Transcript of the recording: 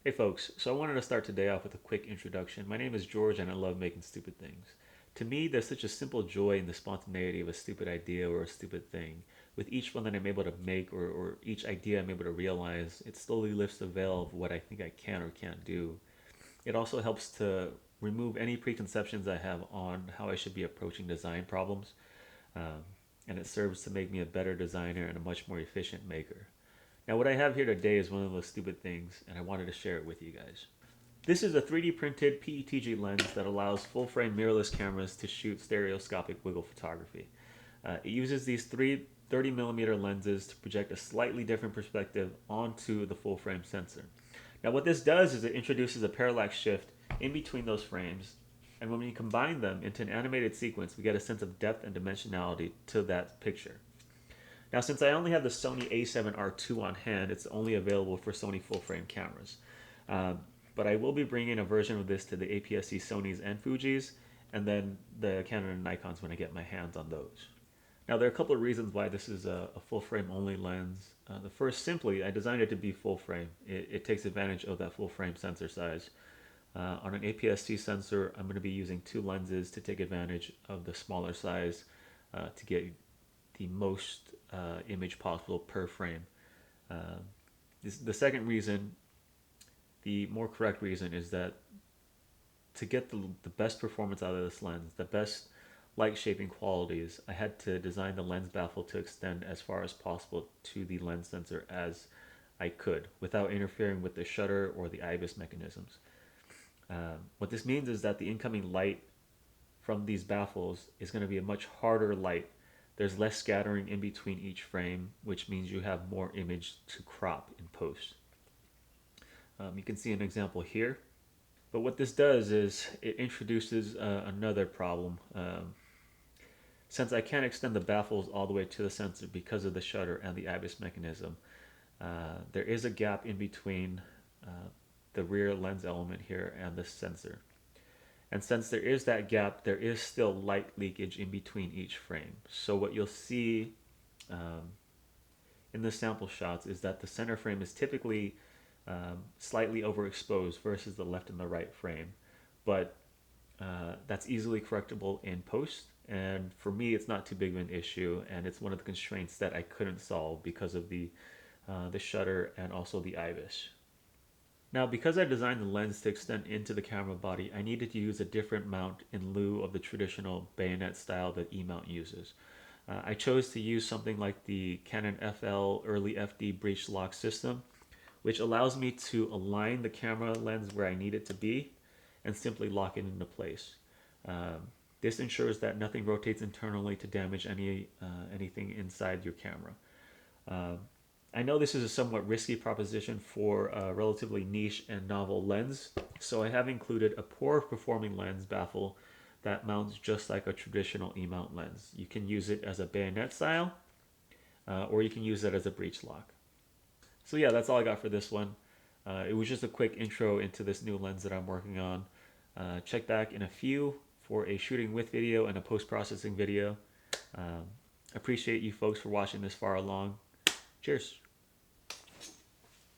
Hey folks, so I wanted to start today off with a quick introduction. My name is George and I love making stupid things. To me, there's such a simple joy in the spontaneity of a stupid idea or a stupid thing. With each one that I'm able to make or each idea I'm able to realize, it slowly lifts the veil of what I think I can or can't do. It also helps to remove any preconceptions I have on how I should be approaching design problems, um, and it serves to make me a better designer and a much more efficient maker. Now, what I have here today is one of those stupid things, and I wanted to share it with you guys. This is a 3D printed PETG lens that allows full frame mirrorless cameras to shoot stereoscopic wiggle photography. It uses these three 30mm lenses to project a slightly different perspective onto the full frame sensor. Now, what this does is it introduces a parallax shift in between those frames, and when we combine them into an animated sequence, we get a sense of depth and dimensionality to that picture. Now, since I only have the Sony A7R2 on hand, it's only available for Sony full-frame cameras. Um, but I will be bringing a version of this to the APS-C Sonys and Fujis, and then the Canon and Nikons when I get my hands on those. Now, there are a couple of reasons why this is a full-frame only lens. The first, simply, I designed it to be full-frame. It takes advantage of that full-frame sensor size. On an APS-C sensor, I'm going to be using two lenses to take advantage of the smaller size to get the most image possible per frame. Uh, the second reason, the more correct reason, is that to get the best performance out of this lens, the best light shaping qualities, I had to design the lens baffle to extend as far as possible to the lens sensor as I could without interfering with the shutter or the IBIS mechanisms. What this means is that the incoming light from these baffles is going to be a much harder light. There's less scattering in between each frame, which means you have more image to crop in post. You can see an example here. But what this does is it introduces another problem. Since I can't extend the baffles all the way to the sensor because of the shutter and the IBIS mechanism, there is a gap in between the rear lens element here and the sensor. And since there is that gap, there is still light leakage in between each frame. So what you'll see um, in the sample shots is that the center frame is typically slightly overexposed versus the left and the right frame. But that's easily correctable in post. And for me, it's not too big of an issue. And it's one of the constraints that I couldn't solve because of the shutter and also the IBIS. Now, because I designed the lens to extend into the camera body, I needed to use a different mount in lieu of the traditional bayonet style that E-mount uses. I chose to use something like the Canon FL Early FD breech lock system, which allows me to align the camera lens where I need it to be and simply lock it into place. This ensures that nothing rotates internally to damage anything inside your camera. Uh, I know this is a somewhat risky proposition for a relatively niche and novel lens, so I have included a poor performing lens baffle that mounts just like a traditional E-mount lens. You can use it as a bayonet style, or you can use it as a breech lock. So yeah, that's all I got for this one. It was just a quick intro into this new lens that I'm working on. Check back in a few for a shooting with video and a post-processing video. Appreciate you folks for watching this far along. Cheers.